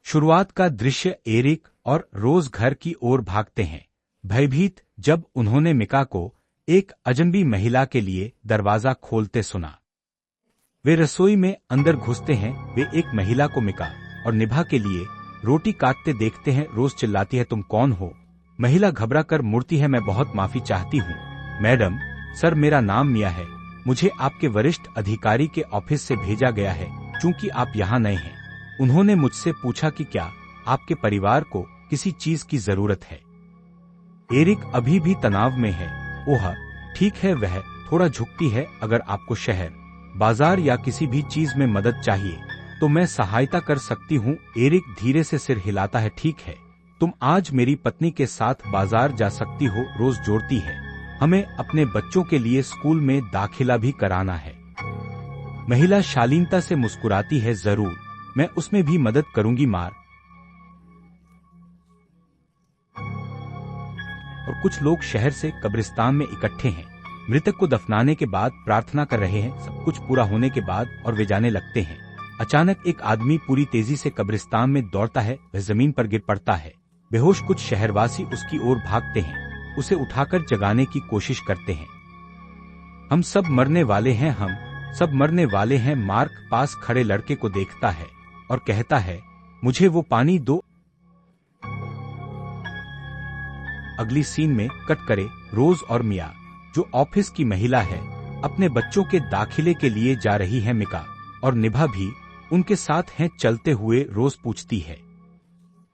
शुरुआत का दृश्य एरिक और रोज घर की ओर भागते हैं, भयभीत जब उन्होंने मिका को एक अजनबी महिला के लिए दरवाजा खोलते सुना। वे रसोई में अंदर घुसते हैं। वे एक महिला को मिका और निभा के लिए रोटी काटते देखते हैं। रोज चिल्लाती है, तुम कौन हो? महिला घबरा कर मुड़ती है, मैं बहुत माफी चाहती हूँ मैडम। सर, मेरा नाम मिया है। मुझे आपके वरिष्ठ अधिकारी के ऑफिस से भेजा गया है क्योंकि आप यहाँ नए हैं। उन्होंने मुझसे पूछा कि क्या आपके परिवार को किसी चीज की जरूरत है। एरिक अभी भी तनाव में है। ओह ठीक है, वह थोड़ा झुकती है। अगर आपको शहर, बाजार या किसी भी चीज में मदद चाहिए तो मैं सहायता कर सकती हूँ। एरिक धीरे से सिर हिलाता है, ठीक है, तुम आज मेरी पत्नी के साथ बाजार जा सकती हो। रोज जोड़ती है, हमें अपने बच्चों के लिए स्कूल में दाखिला भी कराना है। महिला शालीनता से मुस्कुराती है, जरूर, मैं उसमें भी मदद करूंगी। मार और कुछ लोग शहर से कब्रिस्तान में इकट्ठे हैं। मृतक को दफनाने के बाद प्रार्थना कर रहे हैं। सब कुछ पूरा होने के बाद और वे जाने लगते हैं। अचानक एक आदमी पूरी तेजी से कब्रिस्तान में दौड़ता है। वह जमीन पर गिर पड़ता है, बेहोश। कुछ शहरवासी उसकी ओर भागते हैं, उसे उठाकर जगाने की कोशिश करते हैं। हम सब मरने वाले हैं, हम सब मरने वाले हैं। मार्क पास खड़े लड़के को देखता है और कहता है, मुझे वो पानी दो। अगली सीन में कट करे रोज और मिया, जो ऑफिस की महिला है, अपने बच्चों के दाखिले के लिए जा रही है। मिका और निभा भी उनके साथ हैं। चलते हुए रोज पूछती है,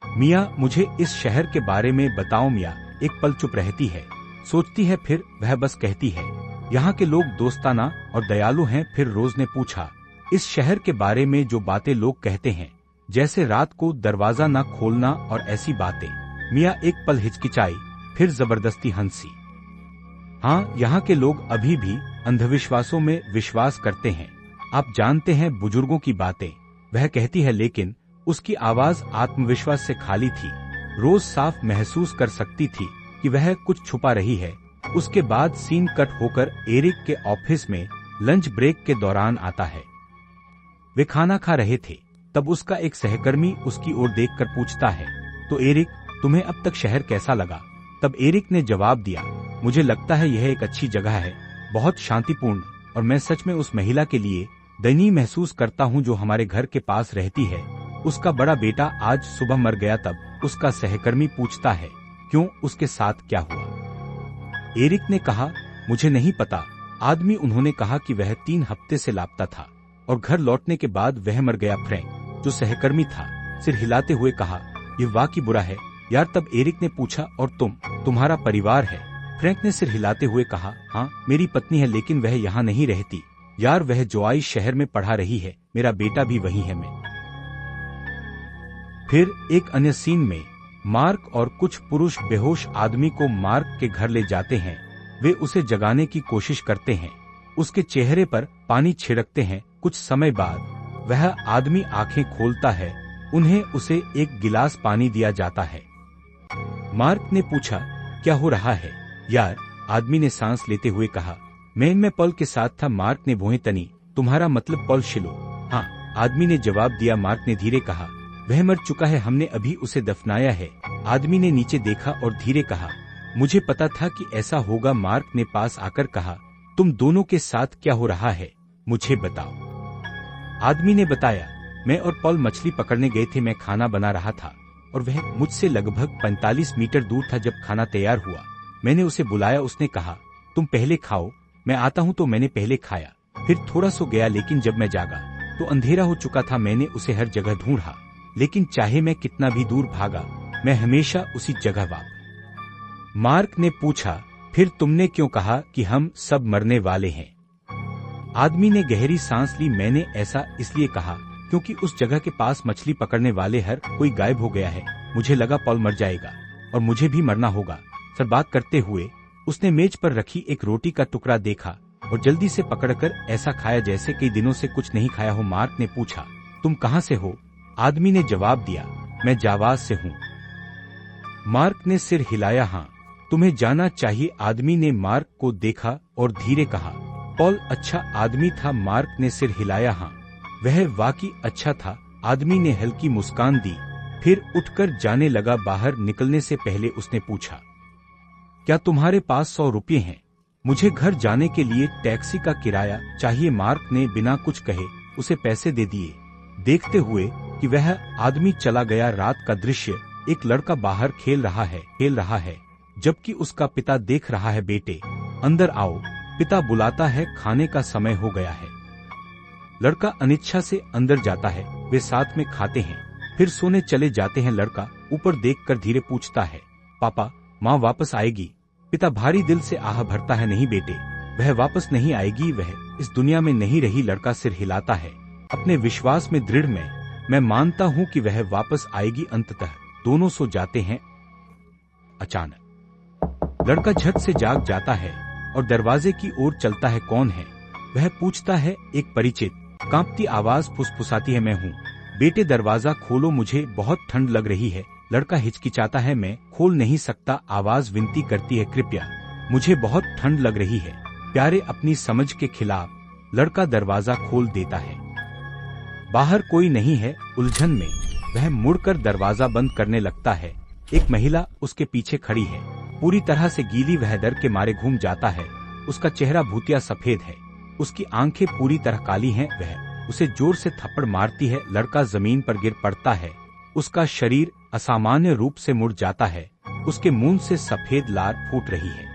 मिया, मुझे इस शहर के बारे में बताओ। मिया एक पल चुप रहती है, सोचती है, फिर वह बस कहती है, यहाँ के लोग दोस्ताना और दयालु हैं। फिर रोज ने पूछा, इस शहर के बारे में जो बातें लोग कहते हैं, जैसे रात को दरवाजा न खोलना और ऐसी बातें। मिया एक पल हिचकिचाई, फिर जबरदस्ती हंसी। हाँ, यहाँ के लोग अभी भी अंधविश्वासों में विश्वास करते हैं। आप जानते हैं, बुजुर्गों की बातें, वह कहती है, लेकिन उसकी आवाज आत्मविश्वास से खाली थी। रोज साफ महसूस कर सकती थी कि वह कुछ छुपा रही है। उसके बाद सीन कट होकर एरिक के ऑफिस में लंच ब्रेक के दौरान आता है। वे खाना खा रहे थे, तब उसका एक सहकर्मी उसकी ओर देखकर पूछता है, तो एरिक, तुम्हें अब तक शहर कैसा लगा? तब एरिक ने जवाब दिया, मुझे लगता है यह एक अच्छी जगह है, बहुत शांतिपूर्ण, और मैं सच में उस महिला के लिए दयनीय महसूस करता हूँ जो हमारे घर के पास रहती है। उसका बड़ा बेटा आज सुबह मर गया। तब उसका सहकर्मी पूछता है, क्यों, उसके साथ क्या हुआ? एरिक ने कहा, मुझे नहीं पता। आदमी उन्होंने कहा कि वह 3 हफ्ते से लापता था और घर लौटने के बाद वह मर गया। फ्रैंक, जो सहकर्मी था, सिर हिलाते हुए कहा, यह वाकई बुरा है यार। तब एरिक ने पूछा, और तुम्हारा परिवार है? फ्रैंक ने सिर हिलाते हुए कहा, हाँ, मेरी पत्नी है, लेकिन वह यहाँ नहीं रहती यार। वह जोआई शहर में पढ़ा रही है, मेरा बेटा भी वही है। मैं फिर एक अन्य सीन में मार्क और कुछ पुरुष बेहोश आदमी को मार्क के घर ले जाते हैं। वे उसे जगाने की कोशिश करते हैं, उसके चेहरे पर पानी छिड़कते हैं। कुछ समय बाद वह आदमी आंखें खोलता है, उन्हें उसे एक गिलास पानी दिया जाता है। मार्क ने पूछा, क्या हो रहा है यार? आदमी ने सांस लेते हुए कहा, मैं पॉल के साथ था। मार्क ने भौहें तनी, तुम्हारा मतलब पॉल शिलो? हाँ, आदमी ने जवाब दिया। मार्क ने धीरे कहा, वह मर चुका है, हमने अभी उसे दफनाया है। आदमी ने नीचे देखा और धीरे कहा, मुझे पता था कि ऐसा होगा। मार्क ने पास आकर कहा, तुम दोनों के साथ क्या हो रहा है, मुझे बताओ। आदमी ने बताया, मैं और पॉल मछली पकड़ने गए थे। मैं खाना बना रहा था और वह मुझसे लगभग 45 मीटर दूर था। जब खाना तैयार हुआ, मैंने उसे बुलाया। उसने कहा, तुम पहले खाओ, मैं आता हूँ। तो मैंने पहले खाया, फिर थोड़ा सो गया, लेकिन जब मैं जागा तो अंधेरा हो चुका था। मैंने उसे हर जगह ढूंढा, लेकिन चाहे मैं कितना भी दूर भागा, मैं हमेशा उसी जगह वापस। मार्क ने पूछा, फिर तुमने क्यों कहा कि हम सब मरने वाले हैं? आदमी ने गहरी सांस ली, मैंने ऐसा इसलिए कहा क्योंकि उस जगह के पास मछली पकड़ने वाले हर कोई गायब हो गया है। मुझे लगा पॉल मर जाएगा और मुझे भी मरना होगा। सर बात करते हुए उसने मेज पर रखी एक रोटी का टुकड़ा देखा और जल्दी से पकड़कर ऐसा खाया जैसे कई दिनों से कुछ नहीं खाया हो। मार्क ने पूछा, तुम कहाँ से हो? आदमी ने जवाब दिया, मैं जावाज से हूँ। मार्क ने सिर हिलाया, हाँ, तुम्हें जाना चाहिए। आदमी ने मार्क को देखा और धीरे कहा, पॉल अच्छा आदमी था। मार्क ने सिर हिलाया, हाँ, वह वाकई अच्छा था। आदमी ने हल्की मुस्कान दी, फिर उठकर जाने लगा। बाहर निकलने से पहले उसने पूछा, क्या तुम्हारे पास 100 रुपये हैं? मुझे घर जाने के लिए टैक्सी का किराया चाहिए। मार्क ने बिना कुछ कहे उसे पैसे दे दिए। देखते हुए कि वह आदमी चला गया। रात का दृश्य, एक लड़का बाहर खेल रहा है जबकि उसका पिता देख रहा है। बेटे अंदर आओ, पिता बुलाता है, खाने का समय हो गया है। लड़का अनिच्छा से अंदर जाता है। वे साथ में खाते हैं, फिर सोने चले जाते हैं। लड़का ऊपर देखकर धीरे पूछता है, पापा माँ वापस आएगी? पिता भारी दिल से आह भरता है, नहीं बेटे, वह वापस नहीं आएगी, वह इस दुनिया में नहीं रही। लड़का सिर हिलाता है, अपने विश्वास में दृढ़। मैं मानता हूँ कि वह वापस आएगी। अंततः दोनों सो जाते हैं। अचानक लड़का झट से जाग जाता है और दरवाजे की ओर चलता है। कौन है? वह पूछता है। एक परिचित कांपती आवाज फुसफुसाती है, मैं हूँ। बेटे दरवाजा खोलो, मुझे बहुत ठंड लग रही है। लड़का हिचकिचाता है, मैं खोल नहीं सकता। आवाज विनती करती है, कृपया, मुझे बहुत ठंड लग रही है। प्यारे अपनी समझ के खिलाफ लड़का दरवाजा खोल देता है। बाहर कोई नहीं है। उलझन में वह मुड़कर दरवाजा बंद करने लगता है। एक महिला उसके पीछे खड़ी है, पूरी तरह से गीली। वह डर के मारे घूम जाता है। उसका चेहरा भूतिया सफेद है, उसकी आंखें पूरी तरह काली हैं। वह उसे जोर से थप्पड़ मारती है। लड़का जमीन पर गिर पड़ता है। उसका शरीर असामान्य रूप से मुड़ जाता है। उसके मुंह से सफेद लार फूट रही है।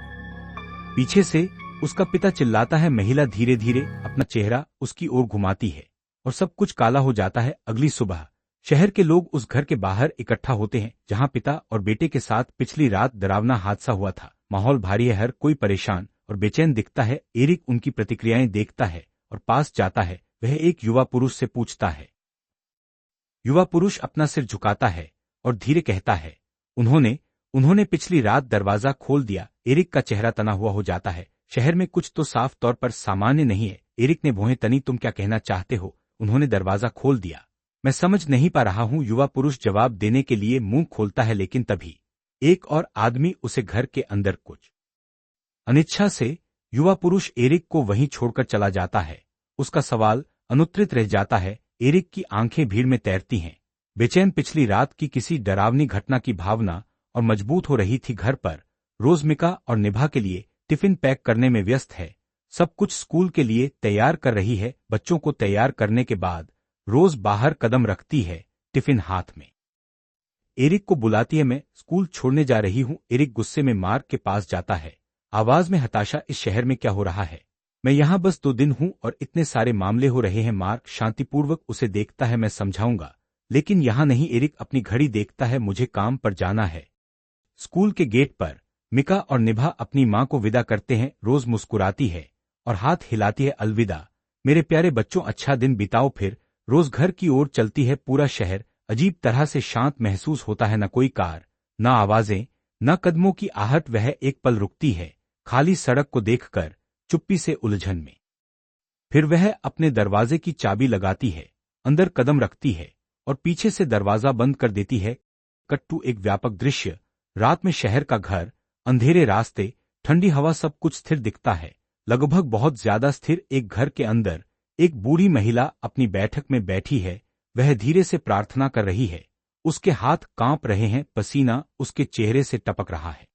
पीछे से उसका पिता चिल्लाता है। महिला धीरे धीरे अपना चेहरा उसकी ओर घुमाती है और सब कुछ काला हो जाता है। अगली सुबह शहर के लोग उस घर के बाहर इकट्ठा होते हैं जहां पिता और बेटे के साथ पिछली रात डरावना हादसा हुआ था। माहौल भारी है, हर कोई परेशान और बेचैन दिखता है। एरिक उनकी प्रतिक्रियाएं देखता है और पास जाता है। वह एक युवा पुरुष से पूछता है। युवा पुरुष अपना सिर झुकाता है और धीरे कहता है, उन्होंने पिछली रात दरवाजा खोल दिया। एरिक का चेहरा तना हुआ हो जाता है। शहर में कुछ तो साफ तौर पर सामान्य नहीं है। एरिक ने भौहें तनी, तुम क्या कहना चाहते हो? उन्होंने दरवाजा खोल दिया। मैं समझ नहीं पा रहा हूँ। युवा पुरुष जवाब देने के लिए मुंह खोलता है, लेकिन तभी एक और आदमी उसे घर के अंदर कुछ अनिच्छा से युवा पुरुष एरिक को वहीं छोड़कर चला जाता है। उसका सवाल अनुत्तरित रह जाता है। एरिक की आंखें भीड़ में तैरती हैं, बेचैन। पिछली रात की किसी डरावनी घटना की भावना और मजबूत हो रही थी। घर पर रोज मिका और निभा के लिए टिफिन पैक करने में व्यस्त है। सब कुछ स्कूल के लिए तैयार कर रही है। बच्चों को तैयार करने के बाद रोज बाहर कदम रखती है, टिफिन हाथ में। एरिक को बुलाती है, मैं स्कूल छोड़ने जा रही हूँ। एरिक गुस्से में मार्क के पास जाता है, आवाज में हताशा, इस शहर में क्या हो रहा है? मैं यहाँ बस 2 दिन हूँ और इतने सारे मामले हो रहे हैं। मार्क शांतिपूर्वक उसे देखता है, मैं समझाऊंगा, लेकिन यहाँ नहीं। एरिक अपनी घड़ी देखता है, मुझे काम पर जाना है। स्कूल के गेट पर मिका और निभा अपनी माँ को विदा करते हैं। रोज मुस्कुराती है और हाथ हिलाती है, अलविदा मेरे प्यारे बच्चों, अच्छा दिन बिताओ। फिर रोज घर की ओर चलती है। पूरा शहर अजीब तरह से शांत महसूस होता है। न कोई कार, न आवाजें, न कदमों की आहट। वह एक पल रुकती है, खाली सड़क को देखकर, चुप्पी से, उलझन में। फिर वह अपने दरवाजे की चाबी लगाती है, अंदर कदम रखती है और पीछे से दरवाजा बंद कर देती है। कट्टू एक व्यापक दृश्य। रात में शहर का घर, अंधेरे रास्ते, ठंडी हवा, सब कुछ स्थिर दिखता है, लगभग बहुत ज्यादा स्थिर। एक घर के अंदर एक बूढ़ी महिला अपनी बैठक में बैठी है। वह धीरे से प्रार्थना कर रही है। उसके हाथ कांप रहे हैं, पसीना उसके चेहरे से टपक रहा है।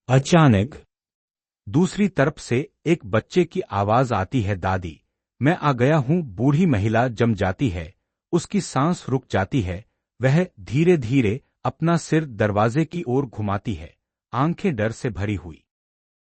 अचानक दूसरी तरफ से एक बच्चे की आवाज आती है, दादी मैं आ गया हूं। बूढ़ी महिला जम जाती है, उसकी सांस रुक जाती है। वह धीरे धीरे अपना सिर दरवाजे की ओर घुमाती है, आंखें डर से भरी हुई।